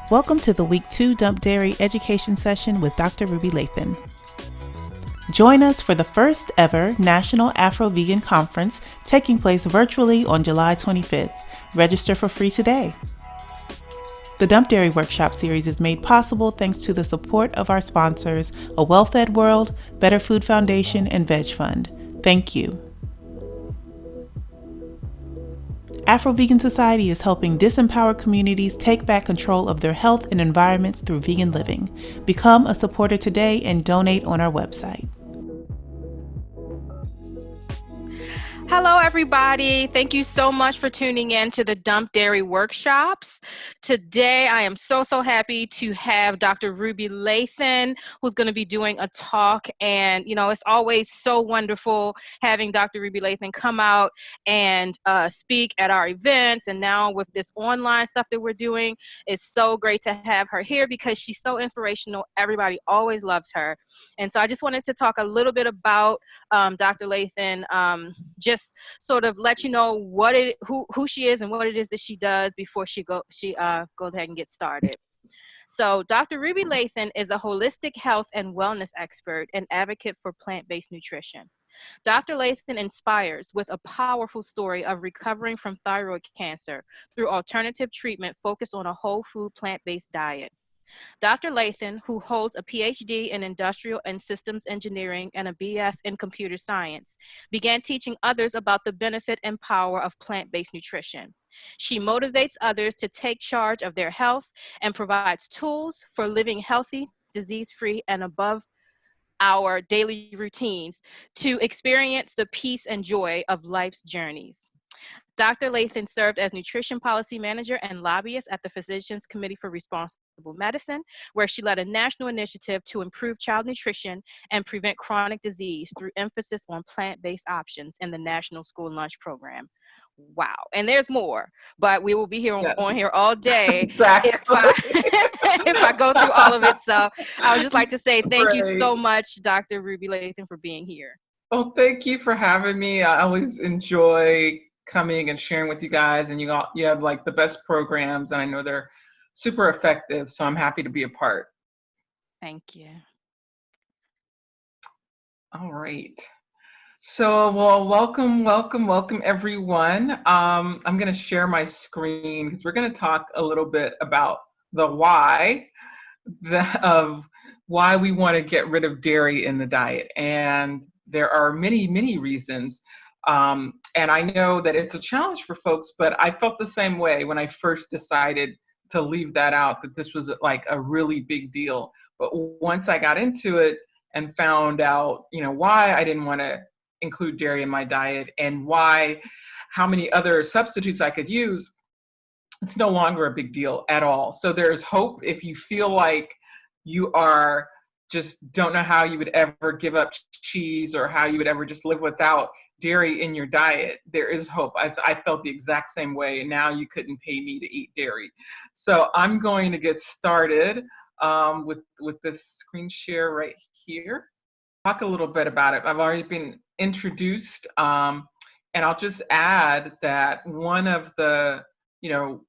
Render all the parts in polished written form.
Welcome to the Week 2 Dump Dairy Education Session with Dr. Ruby Lathan. Join us for the first ever National Afro-Vegan Conference taking place virtually on July 25th. Register for free today. The Dump Dairy Workshop Series is made possible thanks to the support of our sponsors, A Well-Fed World, Better Food Foundation, and Veg Fund. Thank you. Afro-Vegan Society is helping disempowered communities take back control of their health and environments through vegan living. Become a supporter today and donate on our website. Hello, everybody. Thank you so much for tuning in to the Dump Dairy Workshops. Today, I am so happy to have Dr. Ruby Lathan, who's going to be doing a talk. And, it's always so wonderful having Dr. Ruby Lathan come out and speak at our events. And now with this online stuff that we're doing, it's so great to have her here because she's so inspirational. Everybody always loves her. And so I just wanted to talk a little bit about Dr. Lathan, just sort of let you know who she is and what it is that she does before she goes ahead and get started. So Dr. Ruby Lathan is a holistic health and wellness expert and advocate for plant-based nutrition. Dr. Lathan inspires with a powerful story of recovering from thyroid cancer through alternative treatment focused on a whole food plant-based diet. Dr. Lathan, who holds a PhD in Industrial and Systems Engineering and a BS in Computer Science, began teaching others about the benefit and power of plant-based nutrition. She motivates others to take charge of their health and provides tools for living healthy, disease-free, and above our daily routines to experience the peace and joy of life's journeys. Dr. Lathan served as nutrition policy manager and lobbyist at the Physicians Committee for Responsible Medicine, where she led a national initiative to improve child nutrition and prevent chronic disease through emphasis on plant-based options in the National School Lunch Program. Wow. And there's more, but we will be here on here all day exactly. if I go through all of it. So I would just like to say thank you so much, Dr. Ruby Lathan, for being here. Well, thank you for having me. I always enjoy coming and sharing with you guys, and you have like the best programs, and I know they're super effective, so I'm happy to be a part. Thank you. All right. So, well, welcome everyone. I'm going to share my screen because we're going to talk a little bit about the why of why we want to get rid of dairy in the diet. And there are many reasons. And I know that it's a challenge for folks, but I felt the same way when I first decided to leave that out, that this was like a really big deal. But once I got into it and found out, why I didn't want to include dairy in my diet and how many other substitutes I could use, it's no longer a big deal at all. So there's hope if you feel like you are just don't know how you would ever give up cheese or how you would ever just live without dairy in your diet. There is hope. I felt the exact same way, and now you couldn't pay me to eat dairy. So I'm going to get started with this screen share right here. Talk a little bit about it. I've already been introduced, and I'll just add that one of the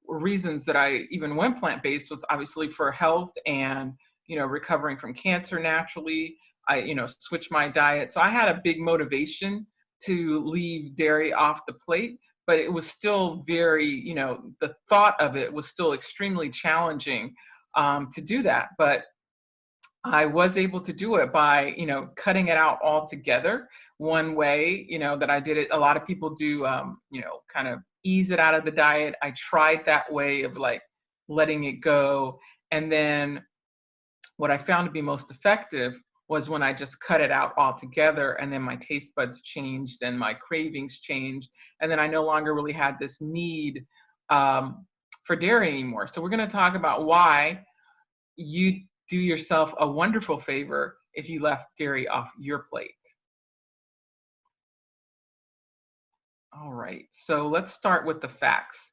reasons that I even went plant-based was obviously for health and recovering from cancer naturally. I switched my diet, so I had a big motivation to leave dairy off the plate, but it was still very, the thought of it was still extremely challenging to do that. But I was able to do it by, cutting it out altogether. One way, that I did it, a lot of people do, kind of ease it out of the diet. I tried that way of like letting it go. And then what I found to be most effective was when I just cut it out altogether, and then my taste buds changed and my cravings changed. And then I no longer really had this need for dairy anymore. So we're going to talk about why you do yourself a wonderful favor if you left dairy off your plate. All right, so let's start with the facts.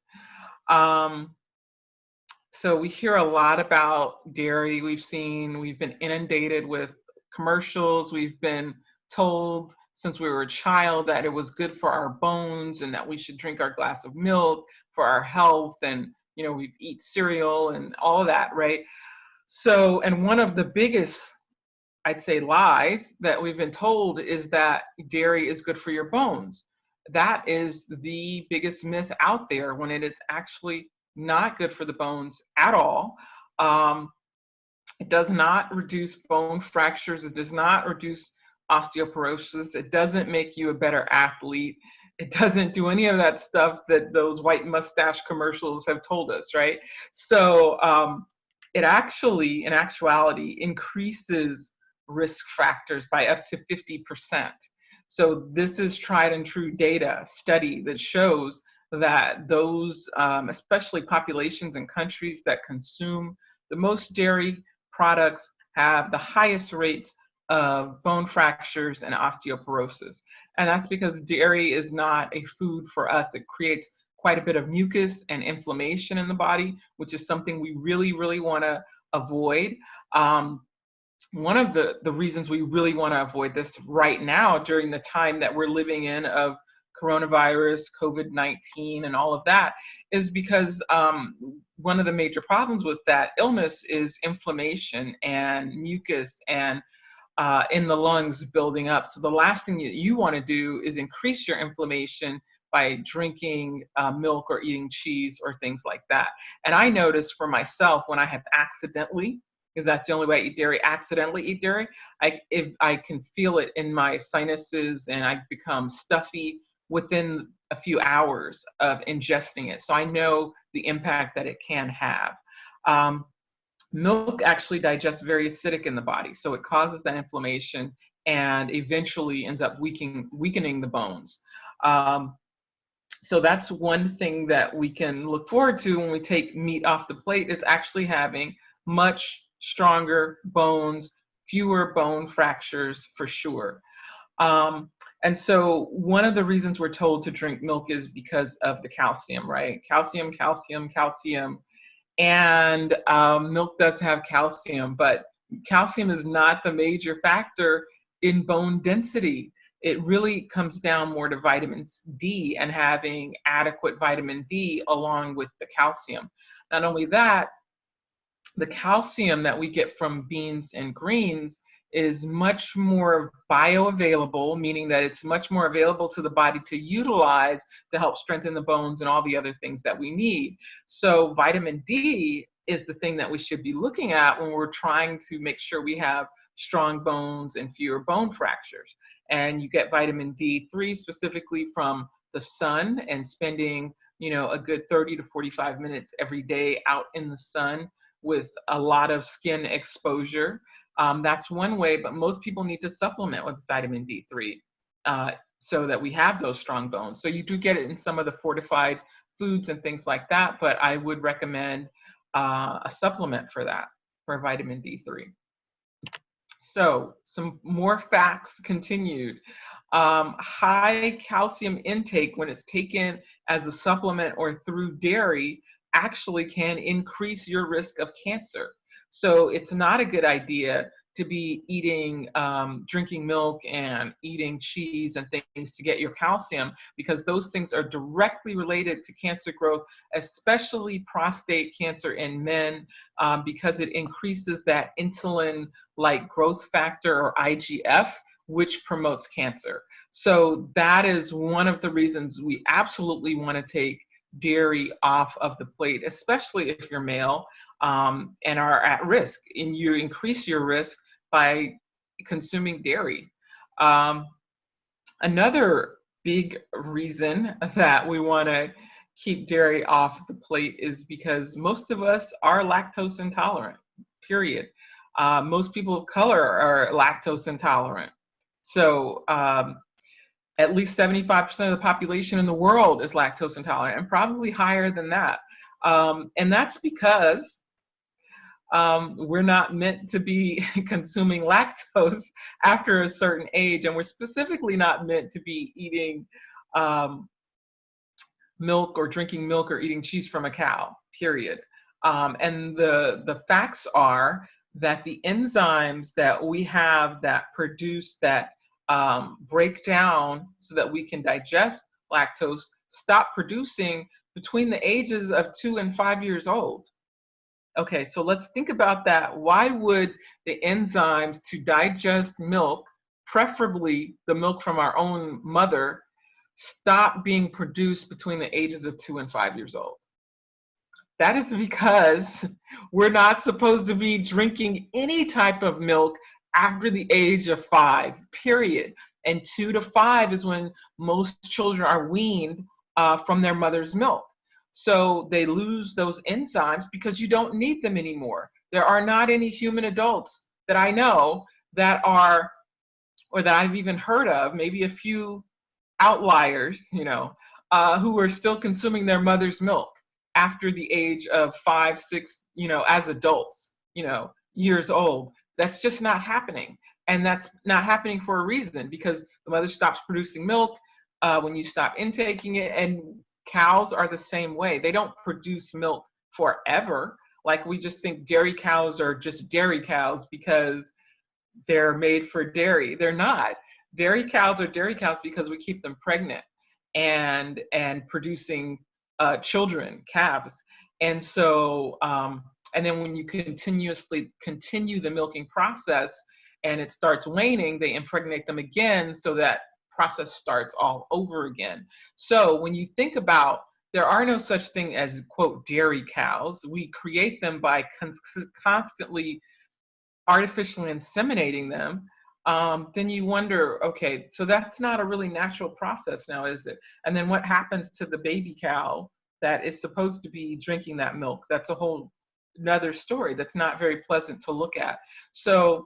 So we hear a lot about dairy. We've been inundated with commercials. We've been told since we were a child that it was good for our bones and that we should drink our glass of milk for our health and we eat cereal and all of that, right? So, and one of the biggest, I'd say, lies that we've been told is that dairy is good for your bones. That is the biggest myth out there, when it is actually not good for the bones at all. Um, it does not reduce bone fractures. It does not reduce osteoporosis. It doesn't make you a better athlete. It doesn't do any of that stuff that those white mustache commercials have told us, right? So it actually, in actuality, increases risk factors by up to 50%. So this is tried and true data study that shows that those, especially populations and countries that consume the most dairy products, have the highest rates of bone fractures and osteoporosis. And that's because dairy is not a food for us. It creates quite a bit of mucus and inflammation in the body, which is something we really, really want to avoid. One of the reasons we really want to avoid this right now, during the time that we're living in of coronavirus, COVID-19, and all of that, is because one of the major problems with that illness is inflammation and mucus and in the lungs building up. So the last thing that you want to do is increase your inflammation by drinking milk or eating cheese or things like that. And I noticed for myself, when I have accidentally, because that's the only way I eat dairy, accidentally eat dairy, I can feel it in my sinuses, and I become stuffy within a few hours of ingesting it. So I know the impact that it can have. Milk actually digests very acidic in the body, so it causes that inflammation and eventually ends up weakening the bones. So that's one thing that we can look forward to when we take meat off the plate, is actually having much stronger bones, fewer bone fractures for sure. And so one of the reasons we're told to drink milk is because of the calcium, right? Calcium, calcium, calcium. And milk does have calcium, but calcium is not the major factor in bone density. It really comes down more to vitamin D and having adequate vitamin D along with the calcium. Not only that, the calcium that we get from beans and greens is much more bioavailable, meaning that it's much more available to the body to utilize to help strengthen the bones and all the other things that we need. So vitamin D is the thing that we should be looking at when we're trying to make sure we have strong bones and fewer bone fractures. And you get vitamin D3 specifically from the sun, and spending, a good 30 to 45 minutes every day out in the sun with a lot of skin exposure. That's one way, but most people need to supplement with vitamin D3 so that we have those strong bones. So you do get it in some of the fortified foods and things like that, but I would recommend a supplement for that, for vitamin D3. So some more facts continued. High calcium intake, when it's taken as a supplement or through dairy, actually can increase your risk of cancer. So it's not a good idea to be eating, drinking milk and eating cheese and things to get your calcium, because those things are directly related to cancer growth, especially prostate cancer in men, because it increases that insulin-like growth factor, or IGF, which promotes cancer. So that is one of the reasons we absolutely want to take dairy off of the plate, especially if you're male and are at risk, and you increase your risk by consuming dairy. Another big reason that we want to keep dairy off the plate is because most of us are lactose intolerant, period. Most people of color are lactose intolerant. So at least 75% of the population in the world is lactose intolerant, and probably higher than that. And that's because we're not meant to be consuming lactose after a certain age, and we're specifically not meant to be eating milk or drinking milk or eating cheese from a cow, period. And the facts are that the enzymes that we have that produce that break down so that we can digest lactose stop producing between the ages of 2 and 5 years old. Okay, so let's think about that. Why would the enzymes to digest milk, preferably the milk from our own mother, stop being produced between the ages of 2 and 5 years old? That is because we're not supposed to be drinking any type of milk after the age of 5, period. And 2 to 5 is when most children are weaned from their mother's milk. So they lose those enzymes because you don't need them anymore. There are not any human adults that I know that are, or that I've even heard of, maybe a few outliers, who are still consuming their mother's milk after the age of 5, 6, as adults, years old. That's just not happening. And that's not happening for a reason, because the mother stops producing milk when you stop intaking it. And cows are the same way. They don't produce milk forever. Like we just think dairy cows are just dairy cows because they're made for dairy. They're not. Dairy cows are dairy cows because we keep them pregnant and producing children, calves. And so, and then when you continuously continue the milking process and it starts waning, they impregnate them again, so that process starts all over again. So when you think about, there are no such thing as, quote, dairy cows. We create them by constantly artificially inseminating them. Then you wonder, okay, so that's not a really natural process now, is it? And then what happens to the baby cow that is supposed to be drinking that milk? That's a whole another story that's not very pleasant to look at. So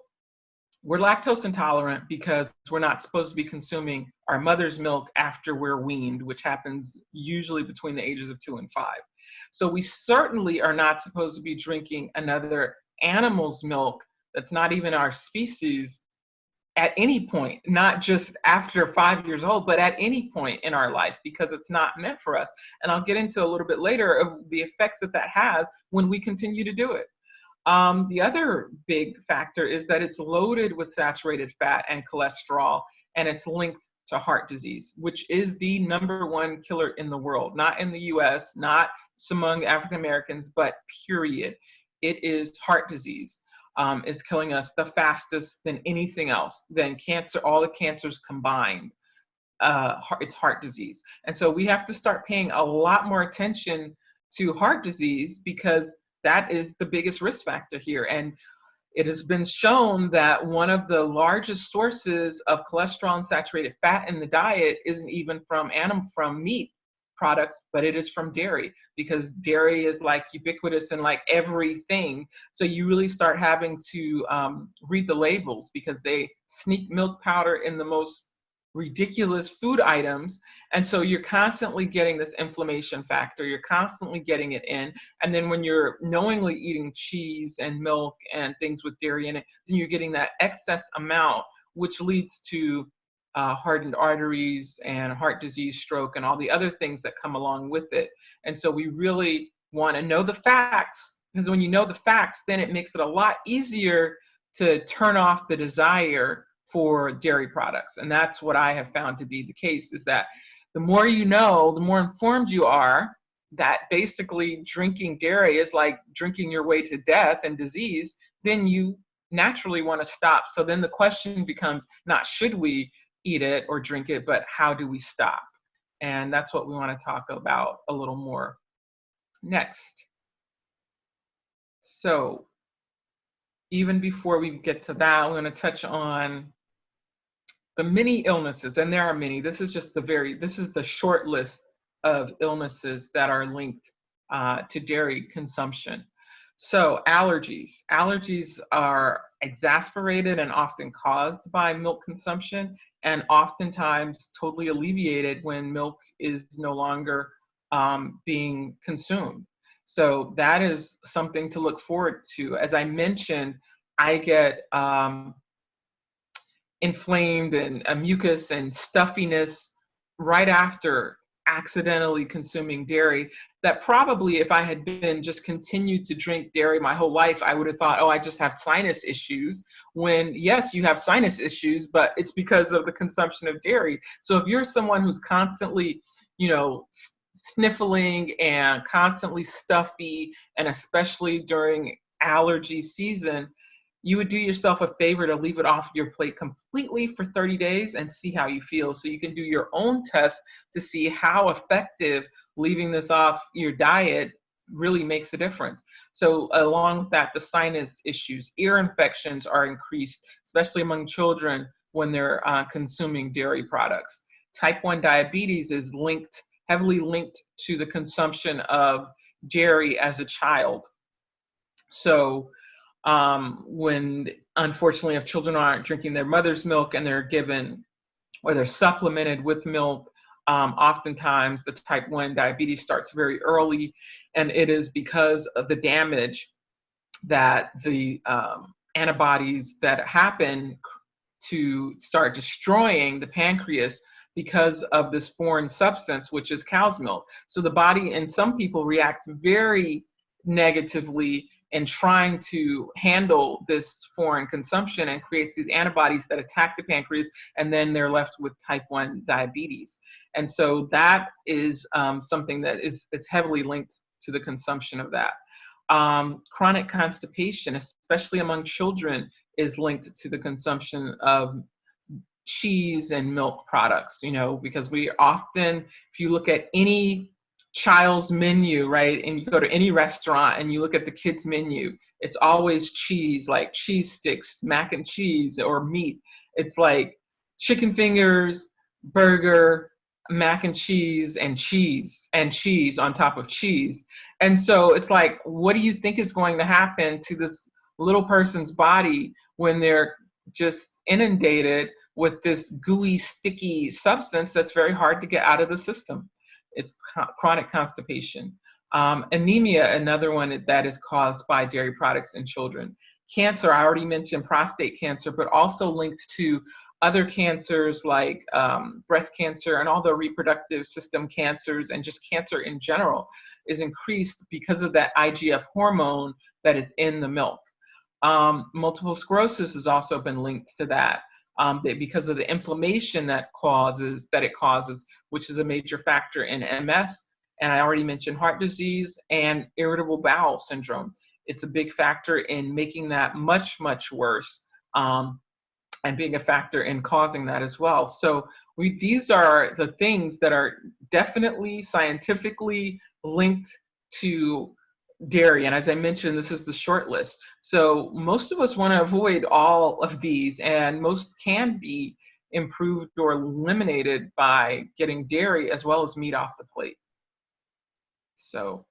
we're lactose intolerant because we're not supposed to be consuming our mother's milk after we're weaned, which happens usually between the ages of 2 and 5. So we certainly are not supposed to be drinking another animal's milk that's not even our species at any point, not just after 5 years old, but at any point in our life, because it's not meant for us. And I'll get into a little bit later of the effects that has when we continue to do it. The other big factor is that it's loaded with saturated fat and cholesterol, and it's linked to heart disease, which is the #1 killer in the world, not in the US, not among African Americans, but period. It is heart disease. Is killing us the fastest than anything else, than cancer, all the cancers combined. It's heart disease. And so we have to start paying a lot more attention to heart disease, because that is the biggest risk factor here. And it has been shown that one of the largest sources of cholesterol and saturated fat in the diet isn't even from meat products, but it is from dairy, because dairy is like ubiquitous in like everything. So you really start having to read the labels, because they sneak milk powder in the most ridiculous food items. And so you're constantly getting this inflammation factor, you're constantly getting it in. And then when you're knowingly eating cheese and milk and things with dairy in it, then you're getting that excess amount, which leads to hardened arteries and heart disease, stroke, and all the other things that come along with it. And so we really want to know the facts, because when you know the facts, then it makes it a lot easier to turn off the desire for dairy products. And that's what I have found to be the case, is that the more you know, the more informed you are, that basically drinking dairy is like drinking your way to death and disease, then you naturally want to stop. So then the question becomes not should we eat it or drink it, but how do we stop? And that's what we want to talk about a little more next. So even before we get to that, we're going to touch on the many illnesses, and there are many. This is the short list of illnesses that are linked to dairy consumption. So allergies. Allergies are exacerbated and often caused by milk consumption, and oftentimes totally alleviated when milk is no longer being consumed. So that is something to look forward to. As I mentioned, I get inflamed and mucus and stuffiness right after accidentally consuming dairy, that probably if I had been just continued to drink dairy my whole life, I would have thought, oh, I just have sinus issues. When yes, you have sinus issues, but it's because of the consumption of dairy. So if you're someone who's constantly, sniffling and constantly stuffy, and especially during allergy season, you would do yourself a favor to leave it off your plate completely for 30 days and see how you feel. So you can do your own test to see how effective leaving this off your diet really makes a difference. So along with that, the sinus issues, ear infections are increased, especially among children when they're consuming dairy products. Type 1 diabetes is heavily linked to the consumption of dairy as a child. So when, unfortunately, if children aren't drinking their mother's milk and they're given or they're supplemented with milk, oftentimes the type 1 diabetes starts very early, and it is because of the damage that the antibodies that happen to start destroying the pancreas because of this foreign substance, which is cow's milk. So the body in some people reacts very negatively in trying to handle this foreign consumption and creates these antibodies that attack the pancreas, and then they're left with type 1 diabetes. And so that is something that is heavily linked to the consumption of that. Chronic constipation, especially among children, is linked to the consumption of cheese and milk products, because we often, if you look at any child's menu, right, and you go to any restaurant and you look at the kids' menu, it's always cheese, like cheese sticks, mac and cheese, or meat. It's like chicken fingers, burger, mac and cheese on top of cheese. And so it's like, what do you think is going to happen to this little person's body when they're just inundated with this gooey, sticky substance that's very hard to get out of the system? It's chronic constipation. Anemia, another one that is caused by dairy products in children. Cancer, I already mentioned prostate cancer, but also linked to other cancers like breast cancer and all the reproductive system cancers, and just cancer in general is increased because of that IGF hormone that is in the milk. Multiple sclerosis has also been linked to that. Because of the inflammation that it causes, which is a major factor in MS. And I already mentioned heart disease and irritable bowel syndrome. It's a big factor in making that much, much worse, and being a factor in causing that as well. So these are the things that are definitely scientifically linked to dairy. And as I mentioned, this is the short list. So most of us want to avoid all of these, and most can be improved or eliminated by getting dairy as well as meat off the plate. So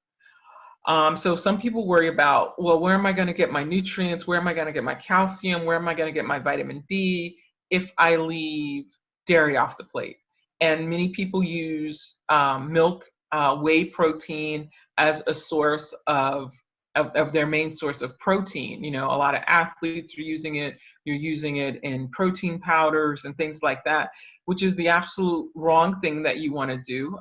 some people worry about, well, where am I going to get my nutrients? Where am I going to get my calcium? Where am I going to get my vitamin D if I leave dairy off the plate? And many people use milk, whey protein as a source of their main source of protein. A lot of athletes are using it. You're using it in protein powders and things like that, which is the absolute wrong thing that you want to do.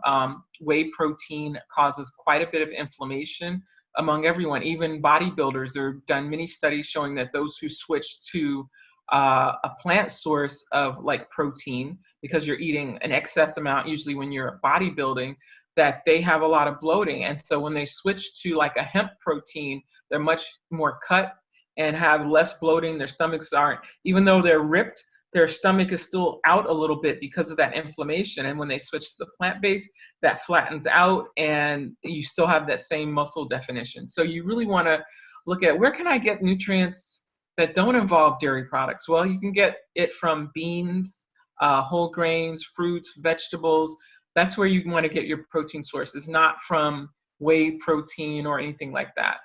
Whey protein causes quite a bit of inflammation among everyone. Even bodybuilders, there have done many studies showing that those who switch to a plant source of like protein, because you're eating an excess amount usually when you're bodybuilding, that they have a lot of bloating. And so when they switch to like a hemp protein, they're much more cut and have less bloating. Their stomachs aren't, even though they're ripped, their stomach is still out a little bit because of that inflammation. And when they switch to the plant-based, that flattens out and you still have that same muscle definition. So you really want to look at, where can I get nutrients that don't involve dairy products? Well, you can get it from beans, whole grains, fruits, vegetables. That's where you want to get your protein sources, not from whey protein or anything like that.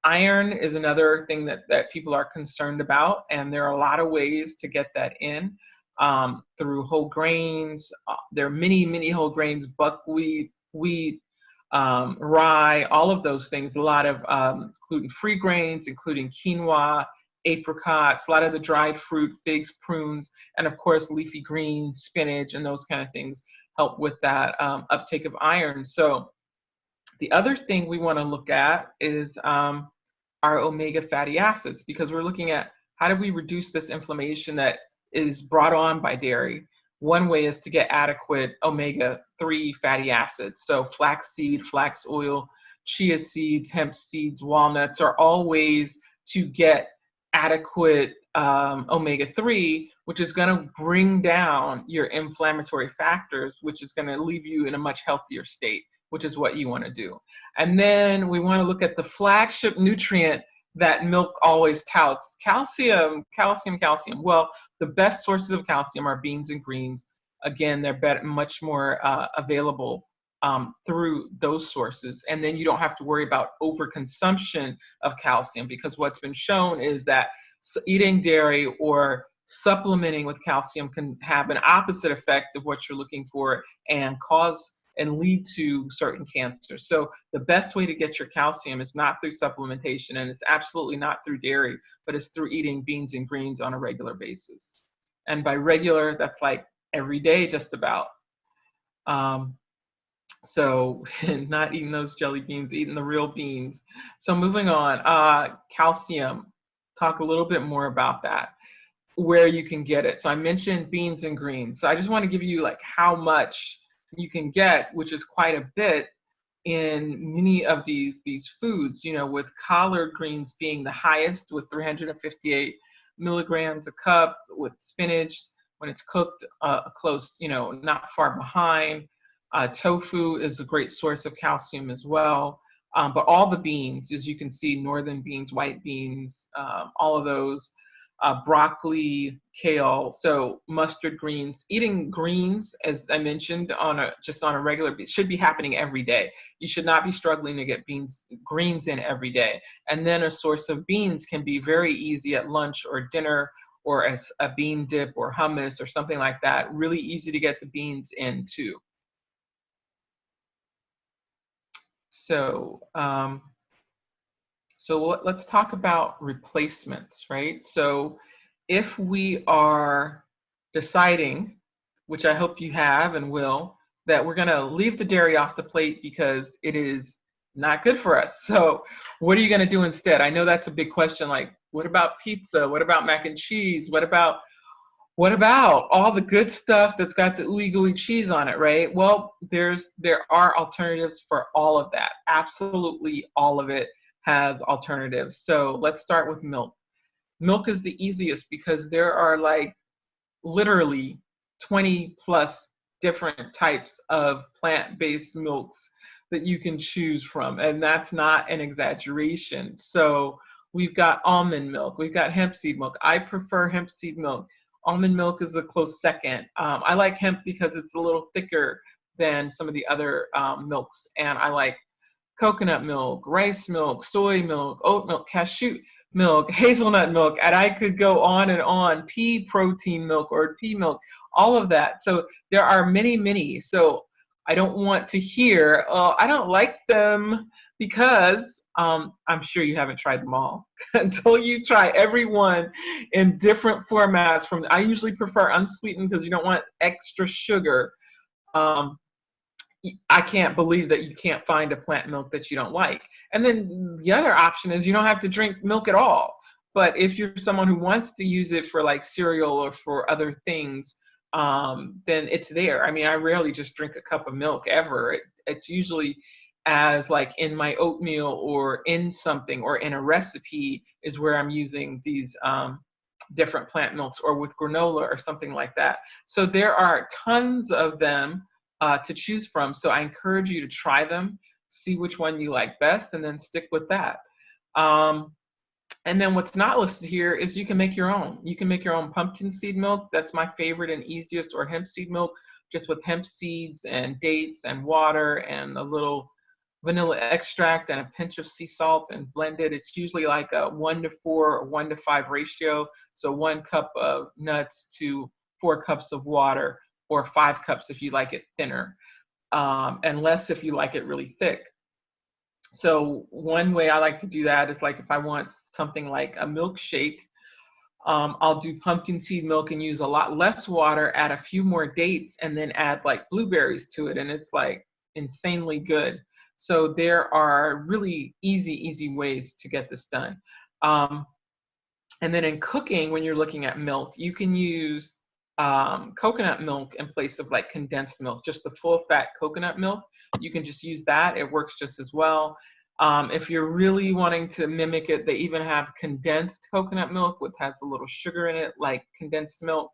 Iron is another thing that people are concerned about, and there are a lot of ways to get that in through whole grains. There are many whole grains, buckwheat, wheat, rye, all of those things. A lot of gluten-free grains, including quinoa, apricots, a lot of the dried fruit, figs, prunes, and of course leafy greens, spinach, and those kind of things help with that uptake of iron. So the other thing we want to look at is our omega fatty acids, because we're looking at how do we reduce this inflammation that is brought on by dairy. One way is to get adequate omega-3 omega-3 fatty acids. So flaxseed, flax oil, chia seeds, hemp seeds, walnuts are all ways to get adequate omega-3, which is going to bring down your inflammatory factors, which is going to leave you in a much healthier state, which is what you want to do. And then we want to look at the flagship nutrient that milk always touts: calcium, calcium, calcium. Well, the best sources of calcium are beans and greens. Again, they're better, much more available through those sources. And then you don't have to worry about overconsumption of calcium, because what's been shown is that eating dairy or supplementing with calcium can have an opposite effect of what you're looking for and cause and lead to certain cancers. So the best way to get your calcium is not through supplementation, and it's absolutely not through dairy, but it's through eating beans and greens on a regular basis. And by regular, that's like every day, just about. So not eating those jelly beans, eating the real beans. So moving on, calcium, talk a little bit more about that, where you can get it. So I mentioned beans and greens. So I just want to give you like how much you can get, which is quite a bit in many of these foods, you know, with collard greens being the highest with 358 milligrams a cup, with spinach, when it's cooked, close, you know, not far behind. Tofu is a great source of calcium as well. But all the beans, as you can see, northern beans, white beans, all of those, broccoli, kale, so mustard greens. Eating greens, as I mentioned, just on a regular basis should be happening every day. You should not be struggling to get greens in every day. And then a source of beans can be very easy at lunch or dinner, or as a bean dip or hummus or something like that. Really easy to get the beans in too. So, let's talk about replacements, right? So if we are deciding, which I hope you have and will, that we're gonna leave the dairy off the plate because it is not good for us. So what are you gonna do instead? I know that's a big question, like, what about pizza? What about mac and cheese? What about all the good stuff that's got the ooey gooey cheese on it, right? Well, there are alternatives for all of that. Absolutely all of it has alternatives. So let's start with milk. Milk is the easiest because there are like literally 20 plus different types of plant-based milks that you can choose from, and that's not an exaggeration. So we've got almond milk, we've got hemp seed milk. I prefer hemp seed milk. Almond milk is a close second. I like hemp because it's a little thicker than some of the other milks, and I like coconut milk, rice milk, soy milk, oat milk, cashew milk, hazelnut milk, and I could go on and on, pea protein milk or pea milk, all of that. So there are many, many. So I don't want to hear, oh, I don't like them, because I'm sure you haven't tried them all. Until you try every one in different formats. I usually prefer unsweetened because you don't want extra sugar. I can't believe that you can't find a plant milk that you don't like. And then the other option is you don't have to drink milk at all. But if you're someone who wants to use it for like cereal or for other things, then it's there. I mean, I rarely just drink a cup of milk ever. It's usually as like in my oatmeal or in something or in a recipe is where I'm using these different plant milks, or with granola or something like that. So there are tons of them to choose from. So I encourage you to try them, see which one you like best, and then stick with that. And then what's not listed here is you can make your own. You can make your own pumpkin seed milk. That's my favorite and easiest, or hemp seed milk, just with hemp seeds and dates and water and a little vanilla extract and a pinch of sea salt and blend it. It's usually like a 1 to 4 or 1 to 5 ratio. So 1 cup of nuts to 4 cups of water, or 5 cups if you like it thinner, and less if you like it really thick. So one way I like to do that is like if I want something like a milkshake, I'll do pumpkin seed milk and use a lot less water, add a few more dates, and then add like blueberries to it. And it's like insanely good. So there are really easy ways to get this done. And then in cooking, when you're looking at milk, you can use coconut milk in place of like condensed milk, just the full fat coconut milk. You can just use that. It works just as well. If you're really wanting to mimic it, they even have condensed coconut milk, which has a little sugar in it, like condensed milk.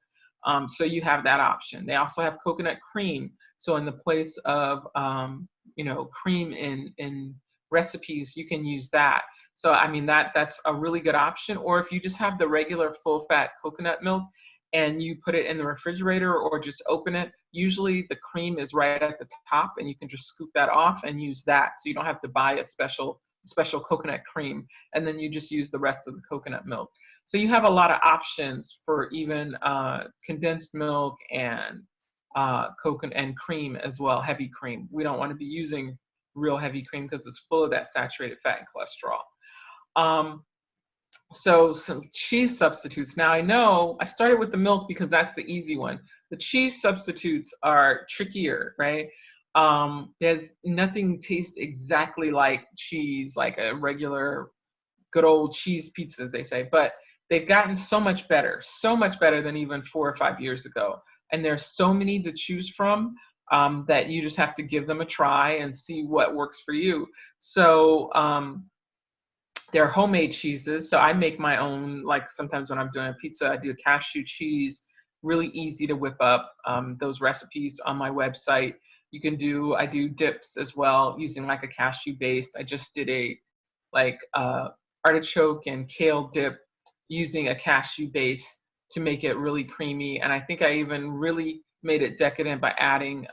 So you have that option. They also have coconut cream. So in the place of, cream in recipes, you can use that. So I mean that's a really good option. Or if you just have the regular full fat coconut milk and you put it in the refrigerator or just open it, usually the cream is right at the top and you can just scoop that off and use that. So you don't have to buy a special coconut cream, and then you just use the rest of the coconut milk. So you have a lot of options for even condensed milk and coconut and cream as well, heavy cream. We don't want to be using real heavy cream because it's full of that saturated fat and cholesterol. So some cheese substitutes. Now I know I started with the milk because that's the easy one. The cheese substitutes are trickier, right? There's nothing tastes exactly like cheese, like a regular good old cheese pizza, as they say, but they've gotten so much better than even 4 or 5 years ago. And there's so many to choose from that you just have to give them a try and see what works for you. So they're homemade cheeses. So I make my own, like sometimes when I'm doing a pizza, I do cashew cheese, really easy to whip up. Those recipes on my website. I do dips as well using like a cashew based. I just did a artichoke and kale dip using a cashew base to make it really creamy. And I think I even really made it decadent by adding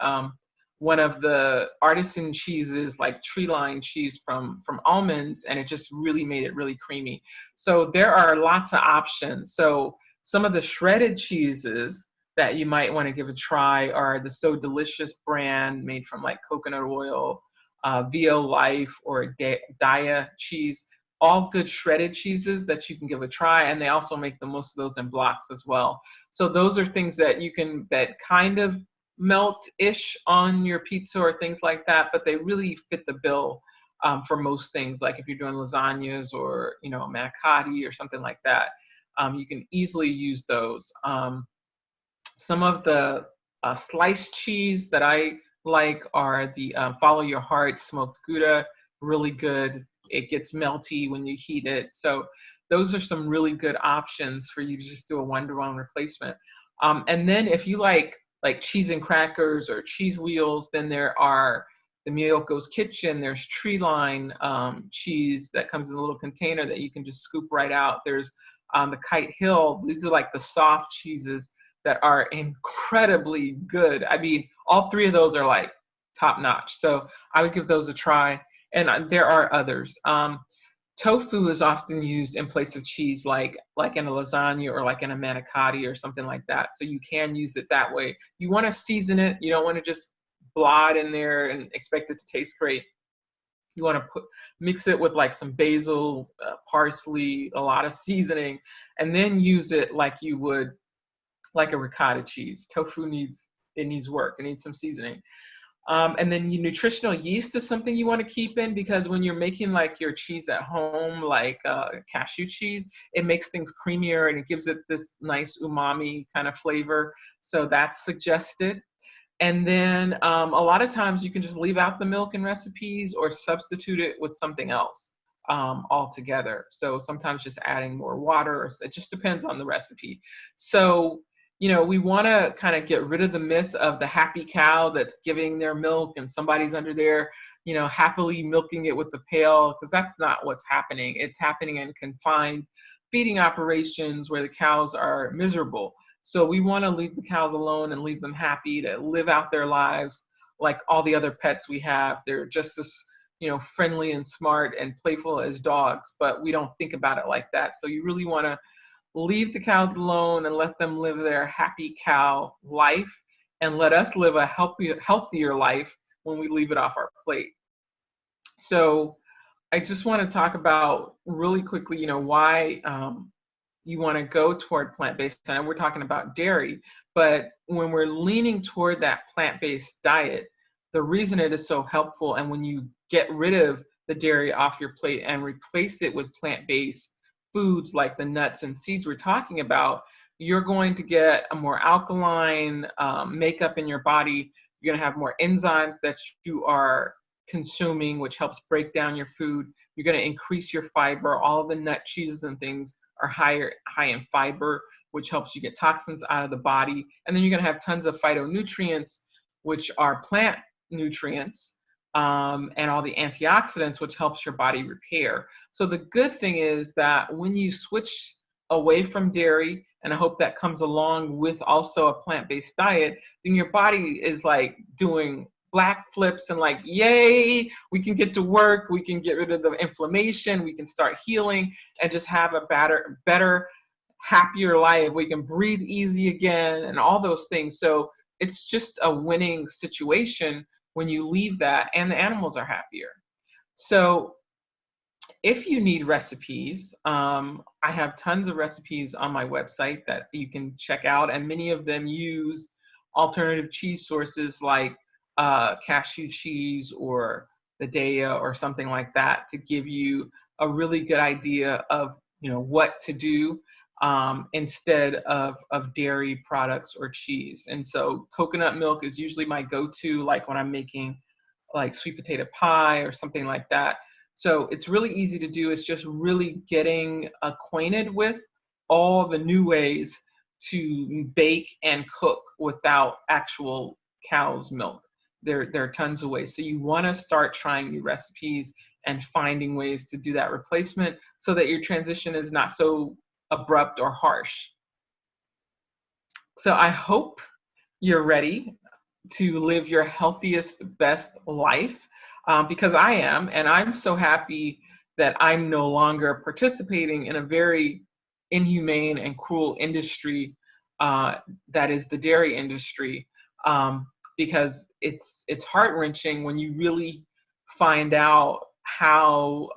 one of the artisan cheeses, like tree line cheese from almonds, and it just really made it really creamy. So there are lots of options. So some of the shredded cheeses that you might want to give a try are the So Delicious brand, made from like coconut oil, VO Life, or Daya cheese. All good shredded cheeses that you can give a try, and they also make the most of those in blocks as well. So those are things that that kind of melt-ish on your pizza or things like that, but they really fit the bill for most things. Like if you're doing lasagnas or manicotti or something like that, you can easily use those. Some of the sliced cheese that I like are the Follow Your Heart smoked Gouda, really good. It gets melty when you heat it. So those are some really good options for you to just do a one-to-one replacement. And then if you like cheese and crackers or cheese wheels, then there are the Miyoko's Kitchen. There's Tree Line cheese that comes in a little container that you can just scoop right out. There's the Kite Hill. These are like the soft cheeses that are incredibly good. I mean, all three of those are like top notch. So I would give those a try. And there are others. Tofu is often used in place of cheese, like in a lasagna or like in a manicotti or something like that. So you can use it that way. You want to season it. You don't want to just blah it in there and expect it to taste great. You want to mix it with like some basil, parsley, a lot of seasoning, and then use it like you would like a ricotta cheese. Tofu needs work. It needs some seasoning. And then nutritional yeast is something you want to keep in, because when you're making like your cheese at home, like cashew cheese, it makes things creamier and it gives it this nice umami kind of flavor. So that's suggested. And then a lot of times you can just leave out the milk in recipes or substitute it with something else altogether. So sometimes just adding more water, it just depends on the recipe. So we want to kind of get rid of the myth of the happy cow that's giving their milk and somebody's under there, happily milking it with the pail, because that's not what's happening. It's happening in confined feeding operations where the cows are miserable. So we want to leave the cows alone and leave them happy to live out their lives like all the other pets we have. They're just as, friendly and smart and playful as dogs, but we don't think about it like that. So you really want to leave the cows alone and let them live their happy cow life, and let us live a healthier life when we leave it off our plate. So I just want to talk about really quickly, why you want to go toward plant-based. And we're talking about dairy, but when we're leaning toward that plant-based diet, the reason it is so helpful, and when you get rid of the dairy off your plate and replace it with plant-based foods like the nuts and seeds we're talking about, you're going to get a more alkaline makeup in your body. You're going to have more enzymes that you are consuming, which helps break down your food. You're going to increase your fiber. All of the nut cheeses and things are high in fiber, which helps you get toxins out of the body. And then you're going to have tons of phytonutrients, which are plant nutrients, and all the antioxidants, which helps your body repair. So the good thing is that when you switch away from dairy, and I hope that comes along with also a plant-based diet, then your body is like doing black flips and like, yay, we can get to work, we can get rid of the inflammation, we can start healing and just have a better, happier life. We can breathe easy again and all those things. So it's just a winning situation when you leave that, and the animals are happier. So if you need recipes, I have tons of recipes on my website that you can check out, and many of them use alternative cheese sources like cashew cheese or the Daya or something like that to give you a really good idea of what to do instead of dairy products or cheese. And so coconut milk is usually my go-to, like when I'm making like sweet potato pie or something like that. So it's really easy to do. It's just really getting acquainted with all the new ways to bake and cook without actual cow's milk. There are tons of ways. So you want to start trying new recipes and finding ways to do that replacement so that your transition is not so abrupt or harsh. So I hope you're ready to live your healthiest, best life, because I am, and I'm so happy that I'm no longer participating in a very inhumane and cruel industry that is the dairy industry, because it's heart-wrenching when you really find out how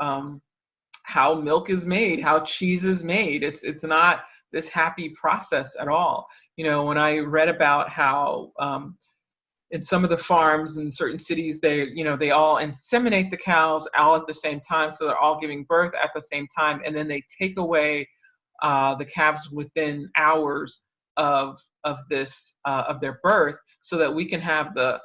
milk is made, how cheese is made. It's not this happy process at all. When I read about how in some of the farms in certain cities, they all inseminate the cows all at the same time, so they're all giving birth at the same time, and then they take away the calves within hours of their birth, so that we can have the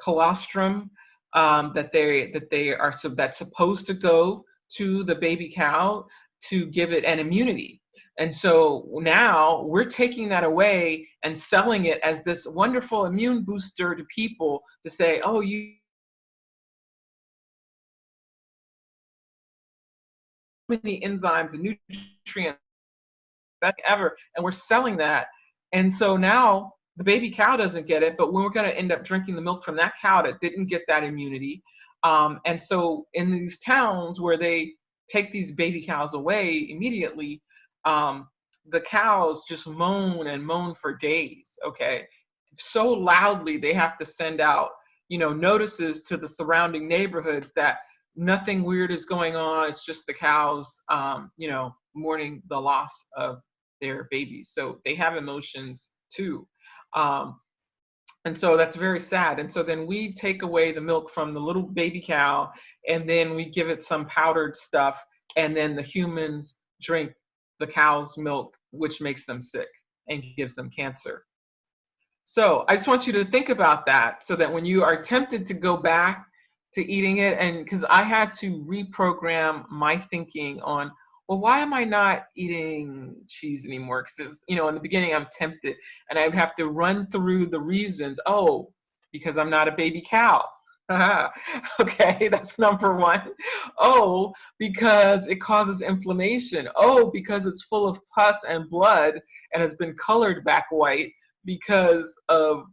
colostrum that's supposed to go to the baby cow to give it an immunity. And so now we're taking that away and selling it as this wonderful immune booster to people to say, oh, you many enzymes and nutrients best ever, and we're selling that. And so now the baby cow doesn't get it, but we're going to end up drinking the milk from that cow that didn't get that immunity. And so in these towns where they take these baby cows away immediately, the cows just moan and moan for days, okay? So loudly they have to send out, notices to the surrounding neighborhoods that nothing weird is going on. It's just the cows, mourning the loss of their babies. So they have emotions too. And so that's very sad. And so then we take away the milk from the little baby cow, and then we give it some powdered stuff, and then the humans drink the cow's milk, which makes them sick and gives them cancer. So I just want you to think about that, so that when you are tempted to go back to eating it, and because I had to reprogram my thinking on, well, why am I not eating cheese anymore? Because, in the beginning I'm tempted, and I would have to run through the reasons. Oh, because I'm not a baby cow. Okay, that's number one. Oh, because it causes inflammation. Oh, because it's full of pus and blood and has been colored back white because of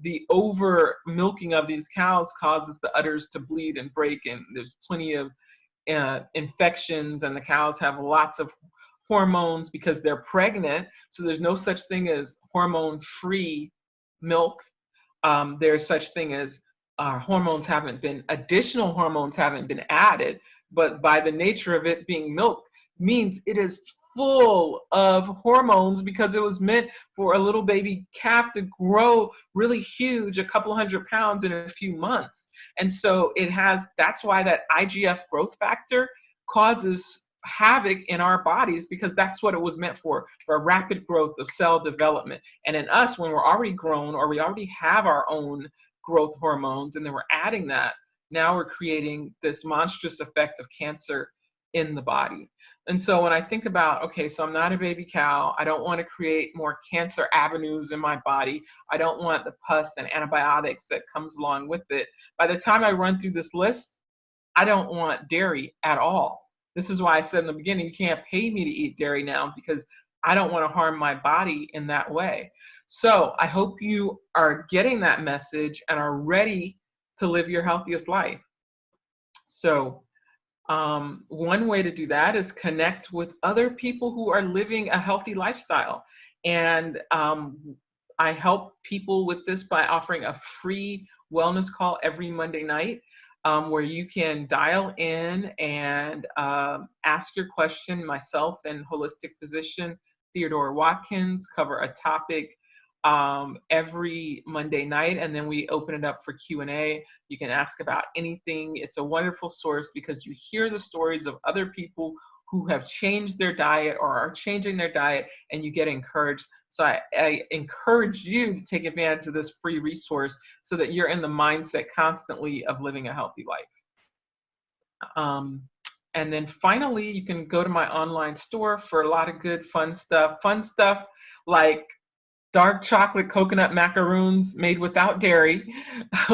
the over milking of these cows causes the udders to bleed and break, and there's plenty of infections, and the cows have lots of hormones because they're pregnant. So there's no such thing as hormone-free milk. There's such thing as additional hormones haven't been added, but by the nature of it being milk means it is full of hormones, because it was meant for a little baby calf to grow really huge, a couple 100 pounds in a few months. And so that's why that IGF growth factor causes havoc in our bodies, because that's what it was meant for rapid growth of cell development. And in us, when we're already grown or we already have our own growth hormones, and then we're adding that, now we're creating this monstrous effect of cancer in the body. And so when I think about, okay, so I'm not a baby cow, I don't want to create more cancer avenues in my body, I don't want the pus and antibiotics that comes along with it. By the time I run through this list, I don't want dairy at all. This is why I said in the beginning, you can't pay me to eat dairy now, because I don't want to harm my body in that way. So I hope you are getting that message and are ready to live your healthiest life. So one way to do that is connect with other people who are living a healthy lifestyle. And I help people with this by offering a free wellness call every Monday night, where you can dial in and ask your question. Myself and holistic physician Theodore Watkins cover a topic every Monday night, and then we open it up for Q&A. You can ask about anything. It's a wonderful source because you hear the stories of other people who have changed their diet or are changing their diet, and you get encouraged. So I encourage you to take advantage of this free resource so that you're in the mindset constantly of living a healthy life. And then finally, you can go to my online store for a lot of good fun stuff like dark chocolate coconut macaroons made without dairy,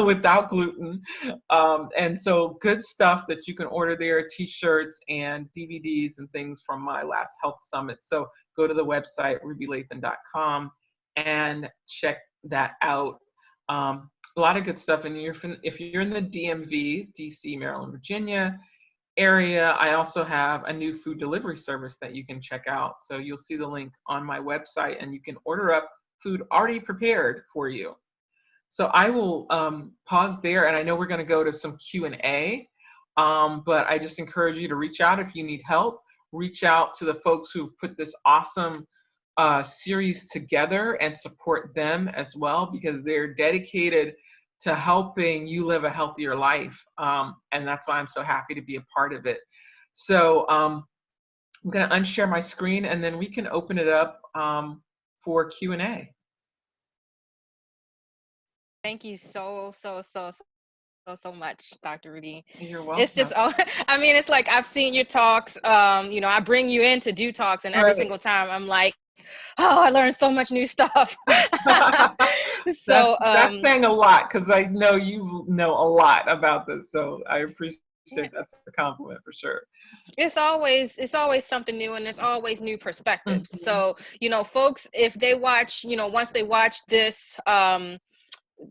without gluten. And so good stuff that you can order there, t-shirts and DVDs and things from my last health summit. So go to the website, rubylathan.com, and check that out. A lot of good stuff. And if you're in the DMV, DC, Maryland, Virginia area, I also have a new food delivery service that you can check out. So you'll see the link on my website, and you can order up food already prepared for you. So I will pause there, and I know we're going to go to some Q&A, but I just encourage you to reach out if you need help. Reach out to the folks who put this awesome series together and support them as well, because they're dedicated to helping you live a healthier life, and that's why I'm so happy to be a part of it. So I'm going to unshare my screen, and then we can open it up for Q&A. Thank you so much, Dr. Ruby. You're welcome. It's just, I mean, it's like I've seen your talks. You know, I bring you in to do talks, and every single time I'm like, oh, I learned so much new stuff. So that's saying a lot, because I know you know a lot about this. So I appreciate that's a compliment for sure. It's always something new, and there's always new perspectives. Mm-hmm. So, you know, folks, if they watch, you know, once they watch this,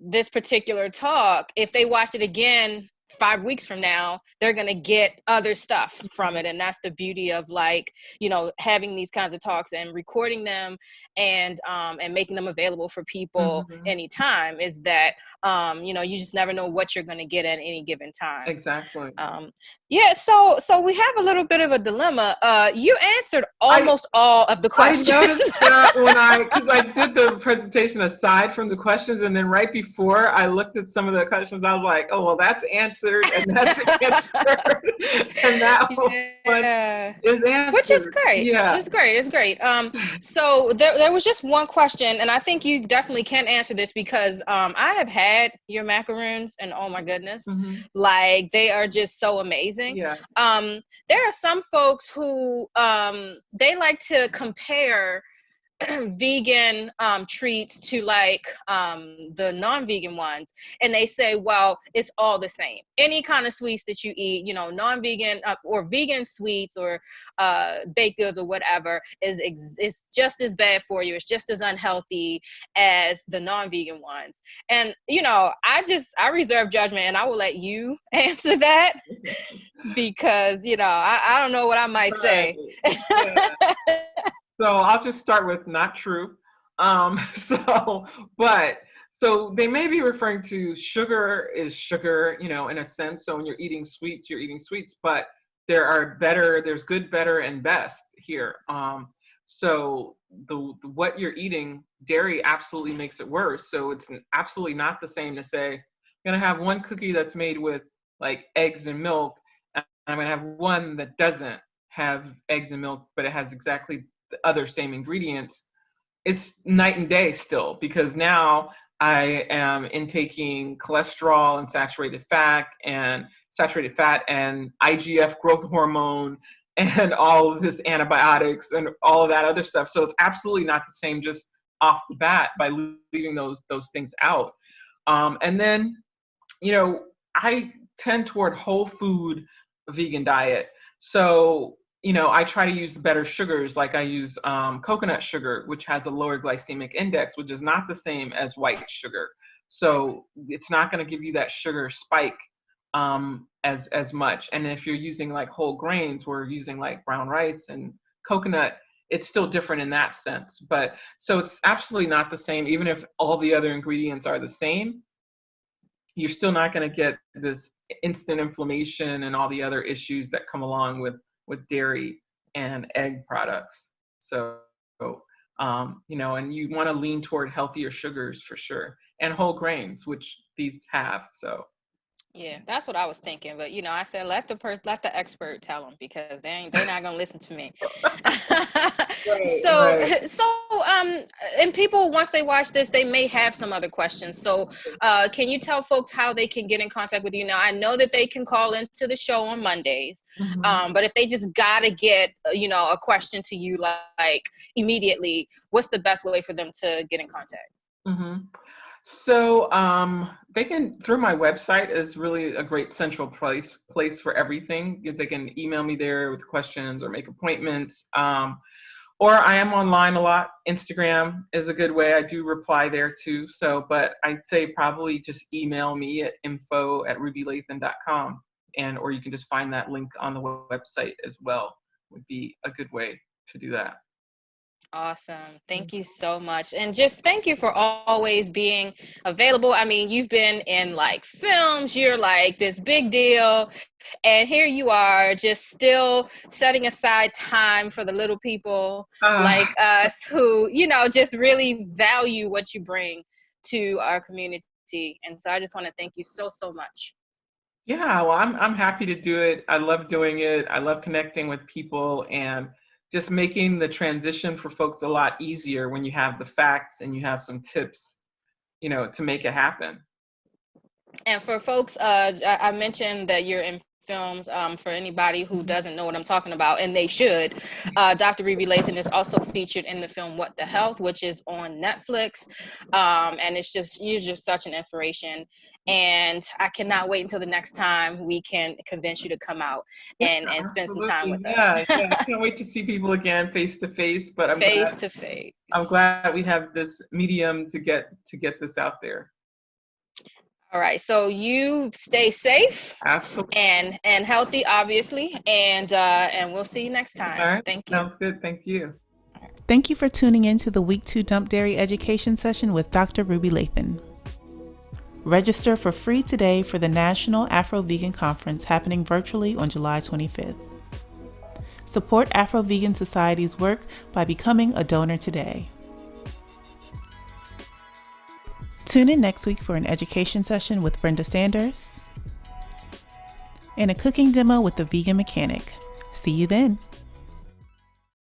this particular talk, if they watched it again 5 weeks from now, they're going to get other stuff from it. And that's the beauty of, like, you know, having these kinds of talks and recording them and making them available for people anytime, is that, you know, you just never know what you're going to get at any given time. Exactly. Yeah. So we have a little bit of a dilemma. You answered almost all of the questions. I noticed that because I did the presentation aside from the questions, and then right before I looked at some of the questions, I was like, oh, well, that's answered, and that's answered, and that one is answered. Which is great. Yeah. It's great. It's great. So there was just one question, and I think you definitely can answer this, because I have had your macaroons, and oh my goodness, like, they are just so amazing. Yeah. There are some folks who they like to compare vegan treats to, like, the non-vegan ones, and they say, well, it's all the same. Any kind of sweets that you eat, you know, non-vegan or vegan sweets or baked goods or whatever is just as bad for you. It's just as unhealthy as the non-vegan ones. And, you know, I reserve judgment, and I will let you answer that, because, you know, I don't know what I might say. Yeah. So I'll just start with not true. So they may be referring to sugar is sugar, you know, in a sense. So when you're eating sweets, but there's good, better, and best here. So what you're eating, dairy absolutely makes it worse. So it's absolutely not the same to say, I'm going to have one cookie that's made with, like, eggs and milk, and I'm going to have one that doesn't have eggs and milk, but it has exactly the other same ingredients, it's night and day still, because now I am intaking cholesterol and saturated fat and IGF growth hormone and all of this antibiotics and all of that other stuff. So it's absolutely not the same just off the bat by leaving those things out. And then, I tend toward whole food vegan diet. So, I try to use the better sugars. Like I use coconut sugar, which has a lower glycemic index, which is not the same as white sugar. So it's not going to give you that sugar spike as much. And if you're using like whole grains, we're using like brown rice and coconut, it's still different in that sense. But so it's absolutely not the same. Even if all the other ingredients are the same, you're still not going to get this instant inflammation and all the other issues that come along with dairy and egg products. So, and you want to lean toward healthier sugars for sure, and whole grains, which these have. So. Yeah, that's what I was thinking. But I said let the expert tell them, because they're not gonna listen to me. So Right. and people, once they watch this, they may have some other questions. So can you tell folks how they can get in contact with you? Now, I know that they can call into the show on Mondays, but if they just gotta get a question to you like immediately, what's the best way for them to get in contact? So they can, through my website is really a great central place for everything, because they can email me there with questions or make appointments. Or I am online a lot. Instagram is a good way. I do reply there too. So, but I'd say probably just email me at info@rubylathan.com, or you can just find that link on the website as well. Would be a good way to do that. Awesome. Thank you so much. And just thank you for always being available. I mean, you've been in like films, you're like this big deal. And here you are just still setting aside time for the little people like us who, just really value what you bring to our community. And so I just want to thank you so, so much. Yeah, well, I'm happy to do it. I love doing it. I love connecting with people and just making the transition for folks a lot easier when you have the facts and you have some tips, to make it happen. And for folks, I mentioned that you're in films. For anybody who doesn't know what I'm talking about, and they should, Dr. Ruby Lathan is also featured in the film What the Health, which is on Netflix. And you're just such an inspiration. And I cannot wait until the next time we can convince you to come out and spend some time with us. Yeah, I can't wait to see people again face to face. But I'm glad we have this medium to get this out there. All right, so you stay safe. Absolutely. And healthy, obviously, and we'll see you next time. All right. Thank you. Sounds good. Thank you. Thank you for tuning in to the Week 2 Dump Dairy Education Session with Dr. Ruby Lathan. Register for free today for the National Afro-Vegan Conference happening virtually on July 25th. Support Afro-Vegan Society's work by becoming a donor today. Tune in next week for an education session with Brenda Sanders and a cooking demo with the Vegan Mechanic. See you then.